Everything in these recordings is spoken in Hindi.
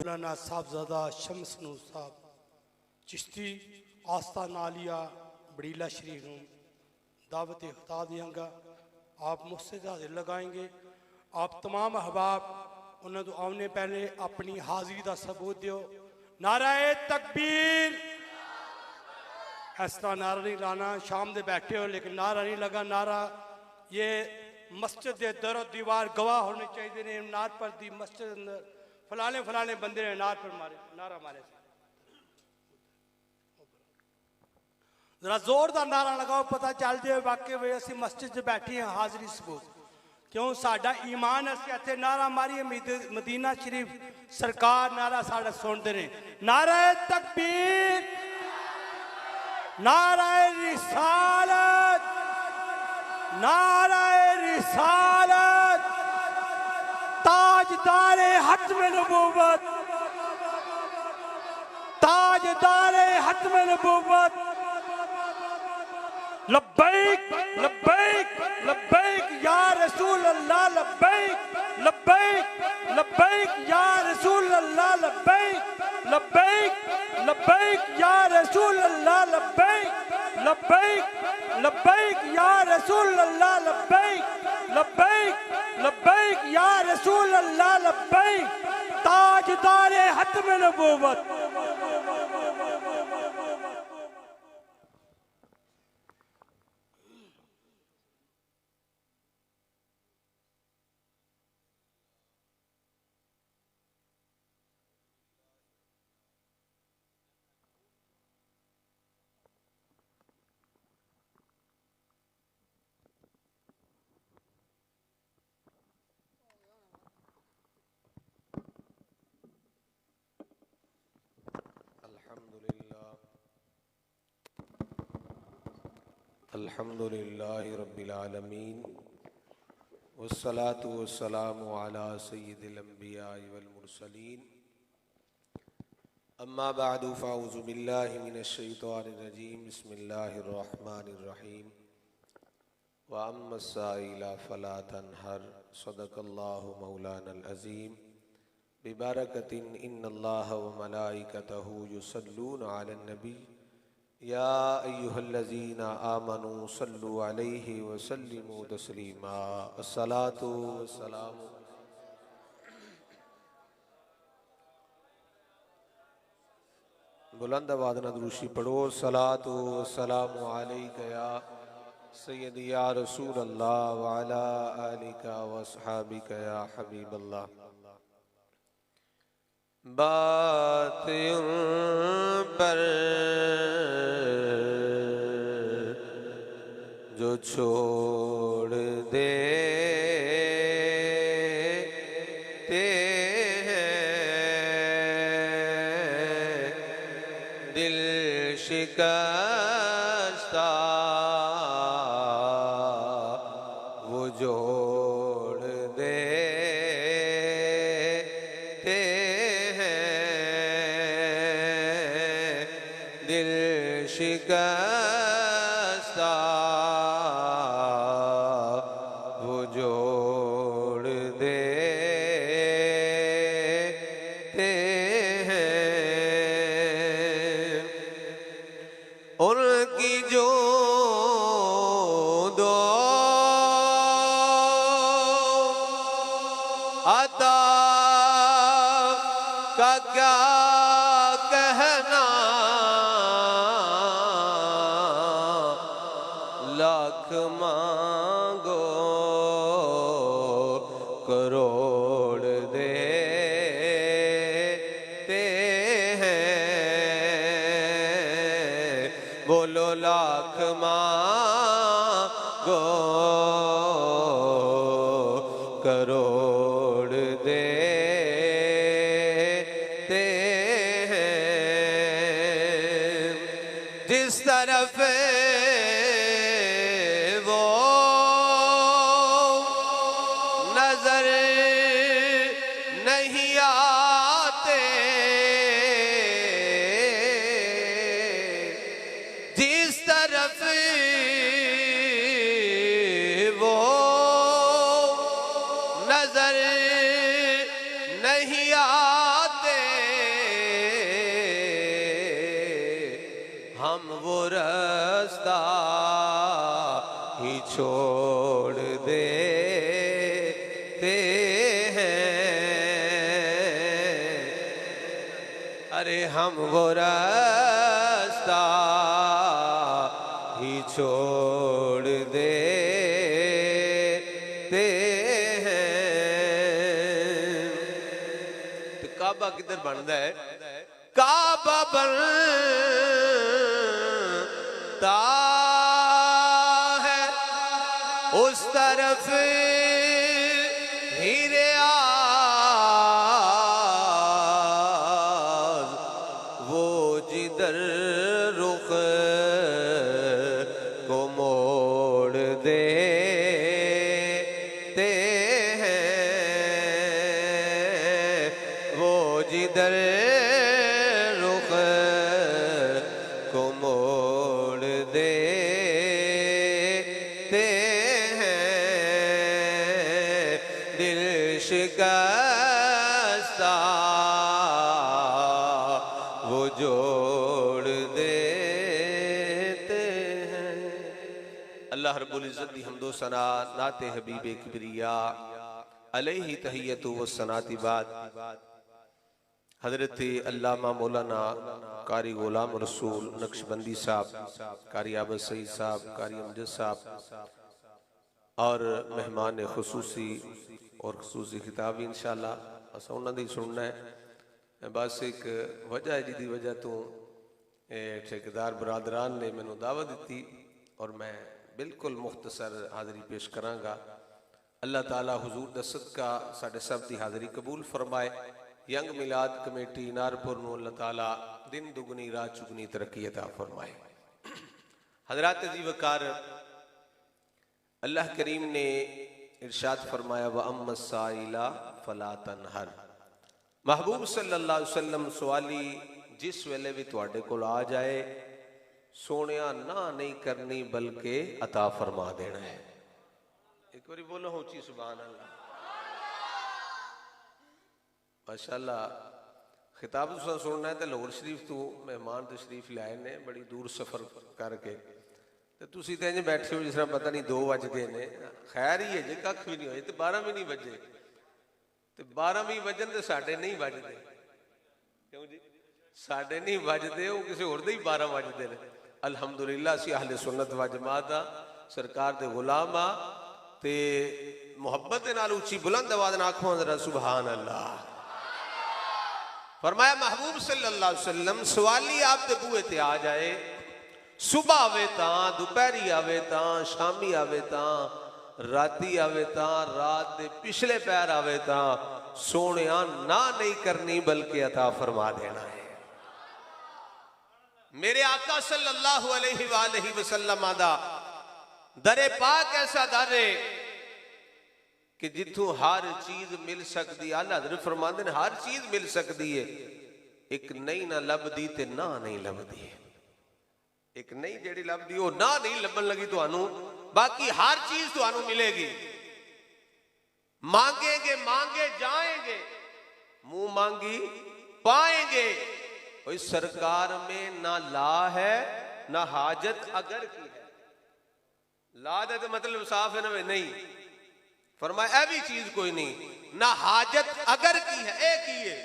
मौलाना साहबजादा शमसनू साहब चिश्ती आस्था नालिया बड़ीला शरीफ में दावत खिता देंगा। आप मुझसे हाजिर लगाएंगे। आप तमाम अहबाब उन्होंने तो आने पहले अपनी हाजिरी का सबूत दो। नाराए तकबीर। इस तरह नारा नहीं लाना, शाम दे बैठे हो लेकिन नारा नहीं लगा। नारा ये मस्जिद के दर दीवार गवाह होने चाहिए ने। नार पर दी मस्जिद अंदर फलाने फलाने बंदे ने नार पर मारे, नारा मारे। जरा जोरदार नारा लगाओ, पता चल जाए वाकई वे असं मस्जिद च बैठे हैं। हाजरी सबूत क्यों साडा ईमान अस इतने नारा मारिए। मदीना शरीफ सरकार नारा साडा सुनते ने। नाराए तकबीर, नाराए रिसालत, नाराए रिसालत, ताजदारे हत्म नबूवत, ताजदारे हत्म नबूवत। लब्बैक लब्बैक लब्बैक या रसूल अल्लाह, लब्बैक लब्बैक लब्बैक या रसूल अल्लाह, लब्बैक लब्बैक लब्बैक या रसूल अल्लाह, लब्बैक लब्बैक लब्बैक या रसूल अल्लाह, लब्बैक लब्बैक लब्बैक या रसूल अल्लाह, लब्बैक। ताजदारे हत्म नबूवत। अल्हम्दुलिल्लाहि रब्बिल आलमीन वस्सलातु वस्सलामु अला सय्यिदिल अंबियाइ वल मुरसलीन अम्मा बअदु फ़अऊज़ु बिल्लाहि मिनश शैतानिर रजीम बिस्मिल्लाहिर रहमानिर रहीम व अम्मस साइला फला तन्हर सदक़ल्लाहु मौलानल अज़ीम बिबरकतिन इन्नल्लाहा व मलाइकतहु युसल्लूना अलन नबी या अय्युहल्लज़ीना आमनू सल्लु अलैहि व सल्लिमू तस्लीमा। अस्सलातु वस्सलामु बुलंद आवाज़ न दुरूशी पढ़ो। सलातु वस्सलामु अलैका या सय्यदी या रसूल अल्लाह व अला आलिका व अस्हाबिका या हबीब अल्लाह। बात पर जो छोड़ देते हैं दिल शिकस्ता वो जोड़ देते हैं दिल शिकस्ता वो जोड़ देते हैं। उनकी जो दो अता का क्या कहना, लाख मांगो करोड़ देते हैं। बोलो लाख मांगो करोड़ देते हैं। जिस तरफ वो नजर नहीं आते, जिस तरफ वो नजर नहीं आते रास्ता ही छोड़ देते हैं। अरे हम वो रास्ता ही छोड़ देते हैं। तो काबा किधर बनता है? काबा बनता है उस तरफ हीरे आज़, वो जिधर रुख को मोड़ देते हैं। वो जिधर रुख को मोड़ देते हैं। दिल शिकस्ता वो जोड़ देते हैं। अल्लाह रब्बुल इज़्ज़त दी हम्दो सना नाते हबीब किबरिया अलैहि तहियतु व सनाती बाद हजरत अल्लामा मौलाना कारी गुलाम रसूल नक्शबंदी साहब, कारी आबद सईद साहब, कारी अमजद साहब और मेहमान खुसूसी और खुसूसी खिताब इंशाअल्लाह असां उन्हां दी सुनना है। बस एक वजह है जिहदी वजह तो ठेकेदार बरादरान ने मैनू दावत दी और मैं बिल्कुल मुख्तसर हाज़री पेश करांगा। अल्लाह ताला हुजूर दा सदका साडे सब दी हाज़री कबूल फरमाए। यंग मिलाद कमेटी नारपुर नूं अल्लाह ताला दिन दुगनी रात चुगनी तरक्की अता फरमाए। हजरात अज़ीज़ वकार, अल्लाह करीम ने इरशाद फरमाया व अम्मा साइला फला तनहर। महबूब सल्लल्लाहु अलैहि वसल्लम सवाली जिस वेले भी तुहाडे कोल आ जाए सोनिया ना नहीं करनी बल्कि अता फरमा देना है। एक बारी बोलो ऊंची सुभान अल्लाह। माशाअल्लाह खिताब तुसां सुनना है तो लाहौर शरीफ तो मेहमान तशरीफ लाए ने बड़ी दूर सफर करके ते तुसीं ते इंज बैठे हो जिस तरह पता नहीं 2 बज गए ने। खैर ही है जे कख भी नहीं होए ते 12 भी नहीं बजे ते 12 भी वजन ते साडे नहीं बजदे। क्यों जी? साडे नहीं बजदे, वो किसी होर दे ही 12 बजदे ने। अल्हम्दुलिल्लाह असीं अहले सुन्नत व जमात आ, सरकार दे गुलाम आ ते मुहब्बत दे नाल उच्ची बुलंद आवाज़ नाल आखो जरा सुभान अल्लाह। फरमाया महबूब सल्लल्लाहु अलैहि वसल्लम सवाली आपके बूहे ते आ जाए, सुबह आवे तां, दोपहरी आवे तां, शामी आवे तां, राती आवे तां, रात दे पिछले पैर आवे तां सोनिया ना नहीं करनी बल्कि अता फरमा देना है। मेरे आका सल्लल्लाहु अलैहि वसल्लम दा दरे पाक ऐसा दर है कि जिथों हर चीज मिल सकती है। आला हज़रत फरमांदे ने हर चीज मिल सकती है, एक नहीं ना लभदी ते ना नहीं लभदी है। एक नहीं जेड़ी लभदी वो ना नहीं लभन लगी तुहानू, बाकी हर चीज तुहानू मिलेगी। मांगेंगे मांगे जाएंगे, मुंह मांगी पाएंगे। कोई सरकार में ना ला है ना हाजत अगर की है। ला दे तो मतलब साफ है ना नहीं। फरमाया भी चीज कोई नहीं, ना हाजत अगर की है एक ही है।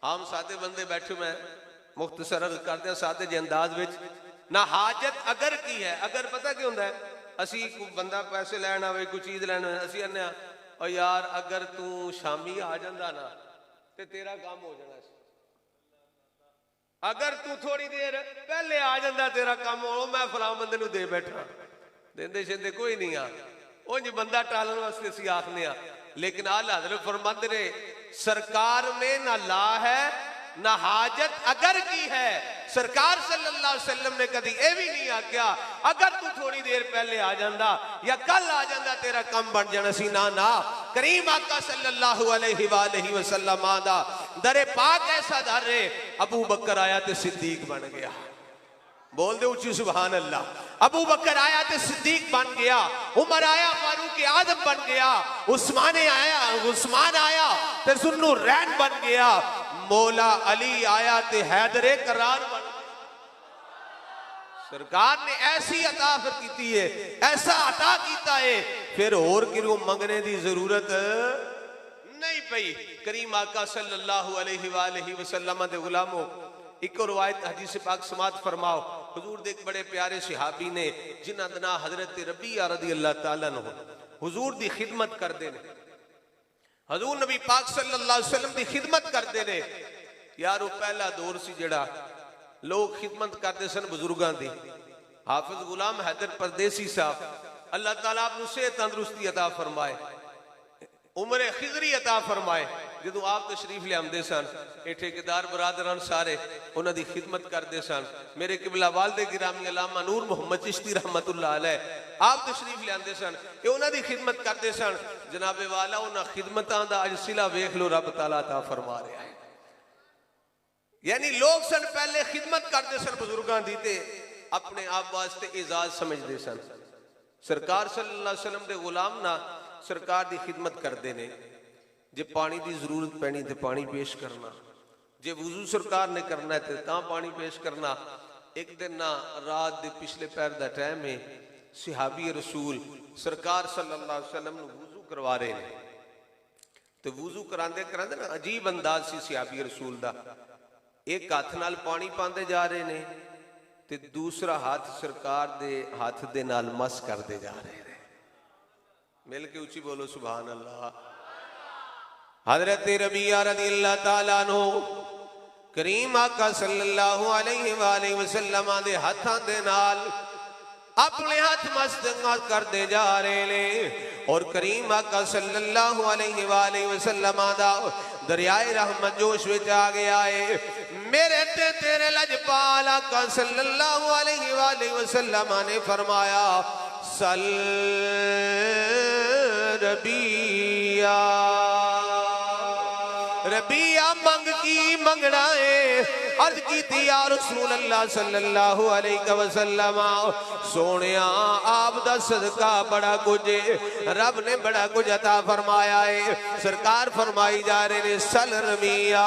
आम सादे बंदे बैठे मैं मुख्तसर अर्ज करते हैं सादे जे अंदाज विच, ना हाजत अगर की है। अगर पता क्या होता है? असी कोई बंदा पैसे लैन आवे कोई चीज लैन असी आने और यार अगर तू शामी आ जांदा ना ते तेरा काम हो जाना सी। अगर तू थोड़ी देर पहले आ जांदा तेरा काम हो, मैं फलां बंदे नूं दे बैठा। देंदे शेंदे कोई नहीं आ उंज बंदा टालन वास्ते असी आखने आ। लेकिन आला हज़रत फरमाते ने सरकार में ना ला है ना हाजत अगर की है। सरकार सल्लल्लाहु अलैहि वसल्लम ने कभी ये भी नहीं आख्या अगर तू थोड़ी देर पहले आ जांदा या कल आ जांदा तेरा काम बन जाना सी। ना ना, करीम आका सल्लल्लाहु अलैहि वसल्लम दा दरे पाक ऐसा दर है। अबू बकर आया ते सिद्दीक बन गया। बोल दे ऊंची सुभान अल्लाह। अबू बकर आया तो सिद्दीक बन गया, उमर आया फारूक आजम बन गया, उस्मान आया तो जुन्नुरैन बन गया, मौला अली आया तो हैदरे करार बन गया। सरकार ने ऐसी अता फिर की है, ऐसा अता किया है, फिर और किरो मंगने की जरूरत नहीं पई। करीम आका सल्लल्लाहु अलैहि वसल्लम दे गुलामो, एक रवायत हदीस पाक समात फरमाओ। हुजूर दे एक बड़े प्यारे सहाबी ने जिन्हां दा नाम हजरत रबिया रदी अल्लाह तआला अन्हु, हुजूर दी खिदमत करते ने, हजूर नबी पाक सल्लल्लाहु अलैहि वसल्लम दी खिदमत करते ने। यार वो पहला दौर सी जड़ा लोग खिदमत करते सन बुजुर्गों की। हाफिज गुलाम हैदर परदेसी साहब अल्लाह ताला आपको सेहत तंदुरुस्ती अता फरमाए, उम्र खिजरी अता फरमाए। जो आप तशरीफ लियाते सन, ये ठेकेदार बरादरान सारे उन्होंने खिदमत करते सन। मेरे किबला वालदे गिरामी अल्लामा नूर मोहम्मद चिश्ती रहमतुल्लाह अलैह आप तशरीफ लियाते सन, ये उन्होंने खिदमत करते सन। जनाबे वाला उन्होंने खिदमतों का अज सिला वेख लो, रब ताला अता फरमा रहा है। यानी लोग सन पहले खिदमत करते सन बुजुर्गों की, ते अपने आप वास्ते एजाज समझते सन। सरकार सल्लल्लाहु अलैहि वसल्लम दे गुलाम ना सरकार की खिदमत करते ने। जे पानी की जरूरत पैनी तो पानी पेश करना, जे वजू सरकार ने करना है तो पानी पेश करना। एक दिन ना रात के पिछले पैर का टाइम है, सहाबी रसूल सरकार सल्लल्लाहु अलैहि वसल्लम वजू करवा रहे हैं। तो वजू कराते कराते ना अजीब अंदाज से सहाबी रसूल का, एक हाथ नाल पानी पाते जा रहे ने ते दूसरा हाथ सरकार दे हाथ दे नाल मस करते जा रहे हैं। मिल के उची बोलो सुभान अल्लाह। हजरत रबिया रज़ियल्लाहु ताला अन्हु करीम आका सल्लल्लाहु अलैहि वसल्लम दे हाथां दे नाल अपने हाथ मस्त करते जा रहे ने। और करीम आका सल्लल्लाहु अलैहि वसल्लम दा दरियाए रहमत जोश विच आ गया है। मेरे ते तेरे लजपाल आका सल्लल्लाहु अलैहि वसल्लम ने फरमाया, सल रबिया, रबिया मंग की मंगना है। अर्ज की या रसूल अल्लाह सल्लल्लाहु अलैहि वसल्लम, सोनिया आप दा सदका बड़ा कुछ रब ने बड़ा कुछ अता फरमाया है। सरकार फरमाई जा रहे ने, सल रबिया,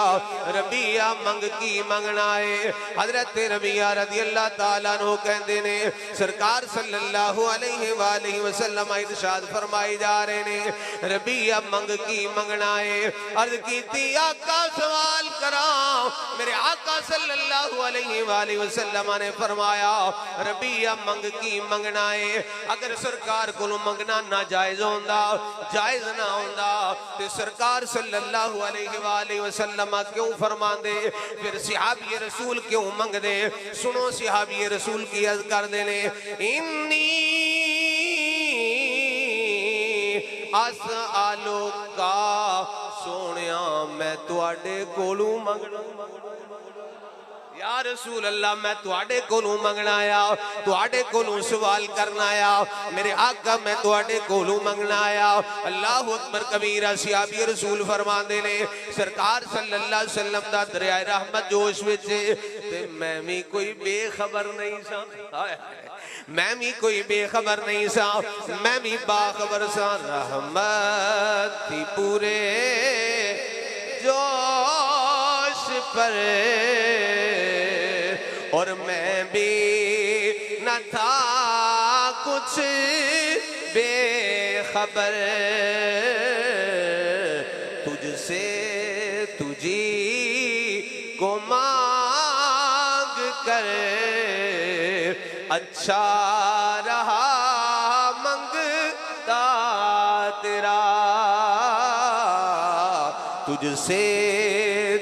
रबिया मंग की मंगना है। हजरत रबिया रज़ियल्लाहु ताला अन्हु कहते ने, सरकार सल्लल्लाहु अलैहि वसल्लम इरशाद फरमाई जा रहे ने, रबिया मंग की मंगना है। अर्ज की आका सवाल करा, मेरे आका सल्लल्लाहु अलैहि वसल्लम ने फरमाया, रबिया मंग की मंगना है। अगर सरकार को मंगना ना जायज होंदा, जायज ना होंदा, तो सरकार सल्लल्लाहु अलैहि वसल्लम क्यों फरमांदे, फिर सहाबी रसूल क्यों मंगदे। सुनो सहाबी रसूल की अर्ज कर देने, इन्नी अस आलो का सोनिया मैं तुहाडे कोलू मंगना, या रसूल अल्लाह मैं तुहाडे कोलू मंगना आया, तुहाडे कोलू सवाल करना आया, मेरे आका मैं तुहाडे कोलू मंगना आया। अल्लाहु अकबर कबीरा। सहाबी रसूल फरमांदे ने, सरकार सल्लल्लाहु अलैहि वसल्लम दा दरियाए रहमत जोश विच ते मैं भी कोई बेखबर नहीं सा, मैं भी कोई बेखबर नहीं सा, मैं भी बाखबर सा। रहमत थी पूरे जोश पर और मैं भी न था कुछ बेखबर, तुझसे तुझी को मांग कर अच्छा रहा मंगता तेरा, तुझसे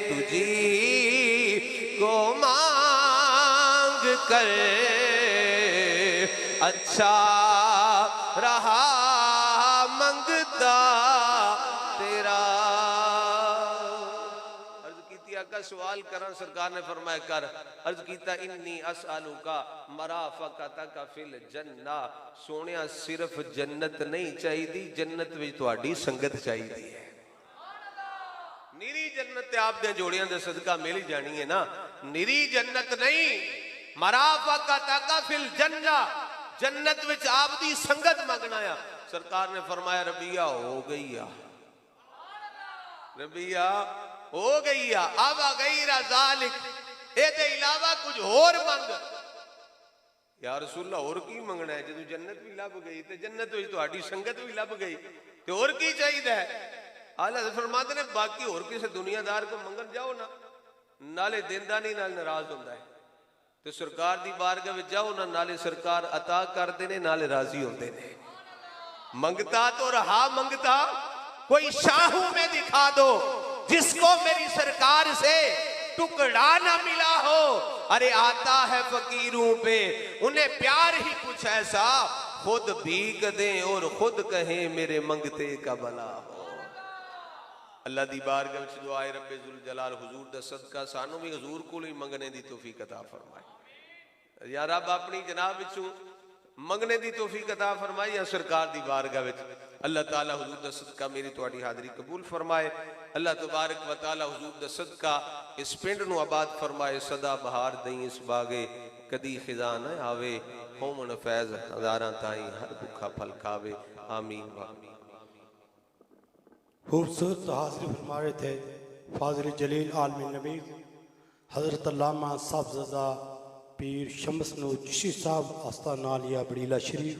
तुझी को मांग कर अच्छा रहा मंगता तेरा। का सवाल करा, सरकार ने फरमाया कर। अर्ज कीता, इन्नी असअलु का मराफकता का फिल जन्ना, सोनिया सिर्फ जन्नत नहीं चाहिए, जन्नत विच तुहाडी संगत चाहिए है। निरी जन्नत आप दे जोड़ियां दे सदका मिल ही जानी है ना, निरी जन्नत नहीं, मराफकता का फिल जन्ना, जन्नत विच आप दी संगत मंगना है। सरकार ने फरमाया, रबिया हो गई आ, रबिया हो गई आ, अब गई रजालिक, ए दे इलावा कुछ और मंग। या रसूला और की मंगना है, जो जन्नत भी लभ गई तो जन्नत विच तुहाडी संगत भी लभ गई तो और की चाहिए है। आला फरमाते ने बाकी और किसी दुनियादार को मंगन जाओ ना, नाले देंदा नहीं नाले नाराज होंदा है, तो सरकार दी बारगाह विच जाओ ना, नाले सरकार अता करते ने नाले राजी होंदे ने। मंगता तो रहा मंगता, कोई शाहू में दिखा दो जिसको मेरी सरकार से टुकड़ा ना मिला हो। अरे आता है फकीरों पे उन्हें प्यार ही कुछ ऐसा, खुद भीग दें और खुद कहें मेरे मंगते का भला हो। अल्लाह दी बारगाह विच दुआए रब्बे जुल जलाल हुजूर दा सदका सानू भी हुजूर कोल ही मंगने दी तौफीक अता फरमाए। या रब अपनी जनाब विचों मंगने दी तौफीक अता फरमाई या सरकार दी बारगाह विच। अल्लाह ताला हुजूर दा सदका मेरी तुहाडी हाज़री कबूल फरमाए। अल्लाह तबारक व तआला हुजूर दा सदका इस पिंड नूं आबाद फरमाए। सदा बहार दई इस बागे कदी खिज़ा न आवे, होमन फैज़ हज़ारां ताई हर भुखा फल खावे। आमीन व आमीन। खूबसूरत हाजिर फरमा रहे थे फाजिल जलील आलमी नबी हज़रत अल्लामा साहबज़ादा पीर शम्स नूर चिश्ती साहब आस्ताना आलिया बड़ीला शरीफ।